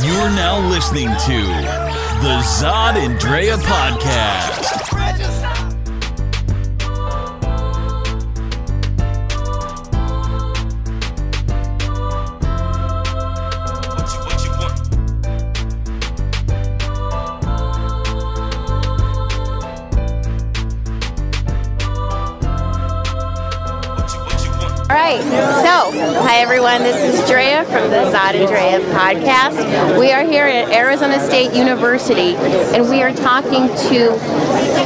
You're now listening to the Zod and Drea podcast. All right, so hi everyone, this is Drea from the Zod and Drea podcast. We are here at Arizona State University and we are talking to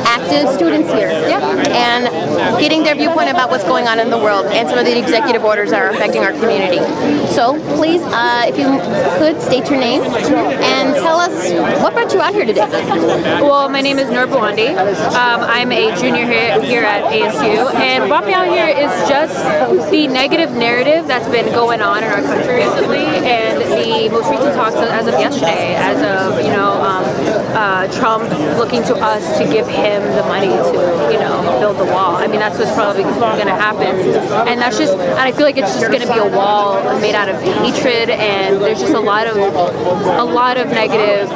active students here and getting their viewpoint about what's going on in the world and some of the executive orders that are affecting our community. So please, if you could, state your name and tell us what brought you out here today. Well, my name is Nur Bawandi. I'm a junior here at ASU, and what brought me out here is just the negative narrative that's been going on in our country recently, and the most recent talks as of yesterday, as of Trump looking to us to give him the money to build the wall. I mean, that's what's probably going to happen, and I feel like it's just going to be a wall made out of hatred, and there's just a lot of negative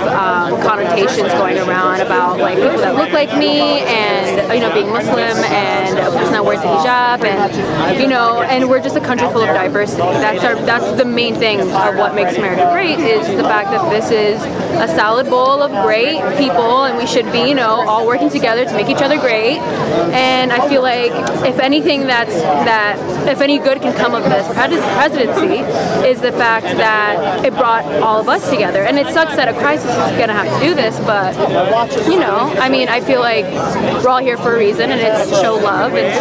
connotations going around about like people that look like me, and being Muslim, and a person that wears a hijab, and we're just a country full of diversity. That's the main thing of what makes America great, is the fact that this is a salad bowl of great people, and we should be, all working together to make each other great. And I feel like if anything if any good can come of this presidency, is the fact that it brought all of us together. And it sucks that a crisis is going to have to do this, but I feel like we're all here for a reason, and it's to show love and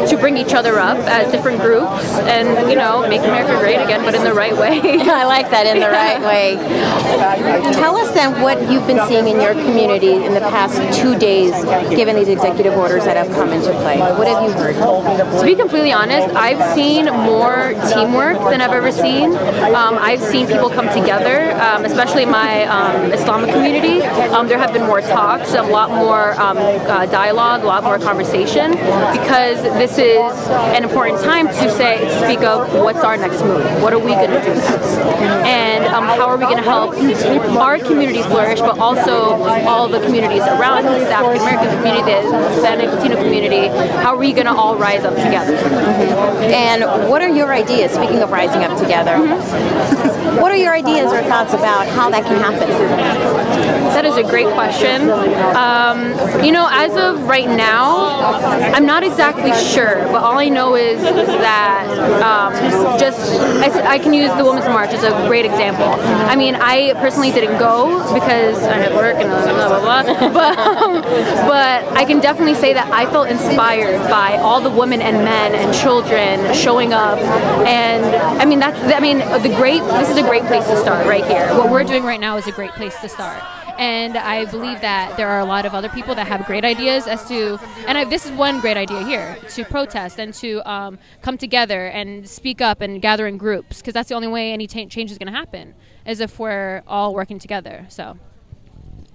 to bring each other up as different groups, and make America great again, but in the right way. I like that, in the right way. Tell us then what you've been seeing in your community in the past 2 days, given these executive orders that have come into play. What have you heard? To be completely honest, I've seen more teamwork than I've ever seen. I've seen people come together, especially my Islamic community. There have been more talks, a lot more dialogue, a lot more conversation, because this is an important time to speak of what's our next move. What are we going to do next? And how are we going to help our community flourish, but also all the communities around us, the African American community, the Hispanic Latino community. How are we going to all rise up together? And what are your ideas, speaking of rising up together, what are your ideas or thoughts about how that can happen? That is a great question. As of right now, I'm not exactly sure, but all I know is that I can use the Women's March as a great example. I mean, I personally didn't go because I had work and blah, blah, blah, but I can definitely say that I felt inspired by all the women and men and children showing up, and this is a great place to start right here. What we're doing right now is a great place to start. And I believe that there are a lot of other people that have great ideas this is one great idea here, to protest and to come together and speak up and gather in groups, because that's the only way any change is going to happen, is if we're all working together. So,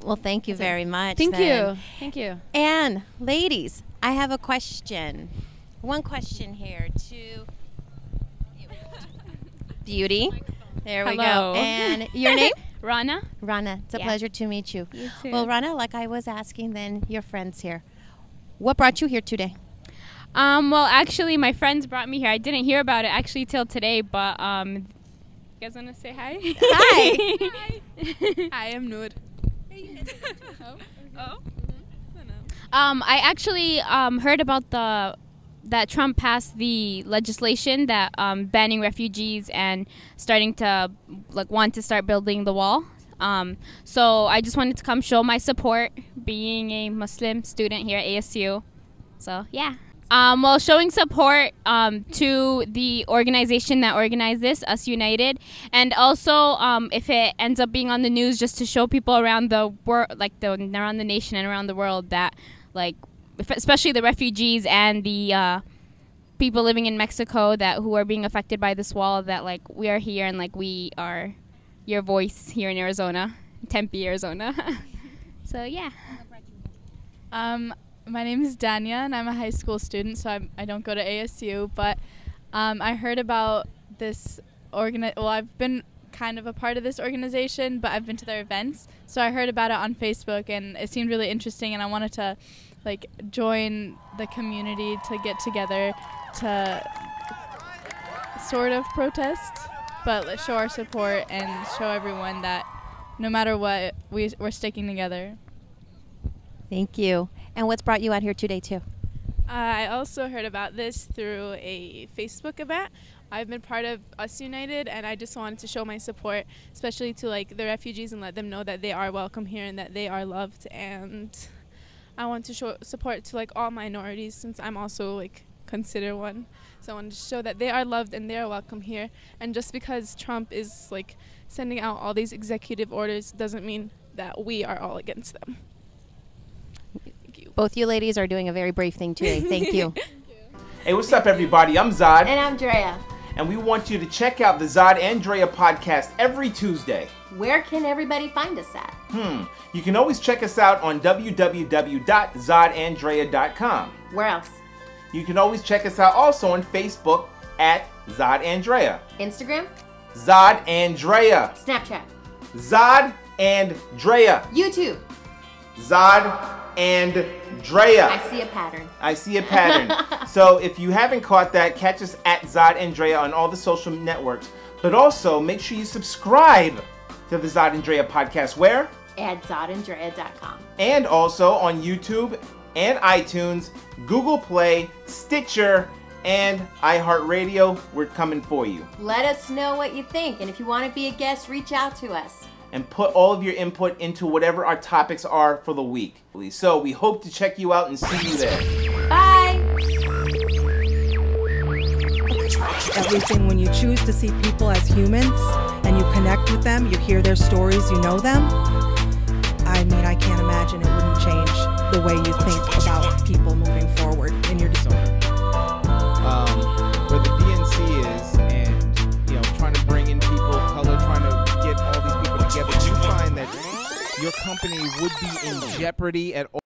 well, thank you very much. Thank you. And ladies, I have a question. One question here to Beauty. There we Hello. go. And your name? Rana. Rana, it's a pleasure to meet you. You too. Well, Rana, like I was asking then your friends here, what brought you here today? Well, actually, my friends brought me here. I didn't hear about it actually till today, but you guys want to say hi? Hi. Hi, I'm Noor. I actually heard about that Trump passed the legislation that banning refugees and starting to want to start building the wall. So I just wanted to come show my support, being a Muslim student here at ASU. So yeah. Well, showing support to the organization that organized this, Us United, and also if it ends up being on the news, just to show people around the world, around the nation and around the world, that especially the refugees and the people living in Mexico who are being affected by this wall, that we are here and we are your voice here in Arizona, Tempe, Arizona. So yeah. My name is Danya, and I'm a high school student, so I don't go to ASU, but I heard about this I've been kind of a part of this organization, but I've been to their events. So I heard about it on Facebook, and it seemed really interesting, and I wanted to like join the community to get together to sort of protest, but show our support and show everyone that no matter what, we're sticking together. Thank you. And what's brought you out here today too? I also heard about this through a Facebook event. I've been part of Us United, and I just wanted to show my support, especially to like the refugees, and let them know that they are welcome here and that they are loved. And I want to show support to like all minorities, since I'm also like considered one. So I want to show that they are loved and they are welcome here. And just because Trump is like sending out all these executive orders doesn't mean that we are all against them. Thank you. Both you ladies are doing a very brave thing today. Thank you. Hey, what's up, everybody? I'm Zod. And I'm Drea. And we want you to check out the Zod and Drea podcast every Tuesday. Where can everybody find us at? You can always check us out on www.zodanddrea.com. Where else? You can always check us out also on Facebook at Zod and Drea. Instagram? Zod and Drea. Snapchat? Zod and Drea. YouTube? Zod and Drea. I see a pattern. I see a pattern. So if you haven't caught that, catch us at Zod and Drea on all the social networks. But also, make sure you subscribe to the Zod and Drea podcast. Where? At zodanddrea.com. And also on YouTube and iTunes, Google Play, Stitcher, and iHeartRadio. We're coming for you. Let us know what you think. And if you want to be a guest, reach out to us. And put all of your input into whatever our topics are for the week. So we hope to check you out and see you there. Bye! Everything, when you choose to see people as humans and you connect with them, you hear their stories, you know them, I mean, I can't imagine it wouldn't change the way you think about people moving forward in your disorder. Where the DNC is, and trying to bring in people of color, trying to get all these people together, you find that your company would be in jeopardy at all.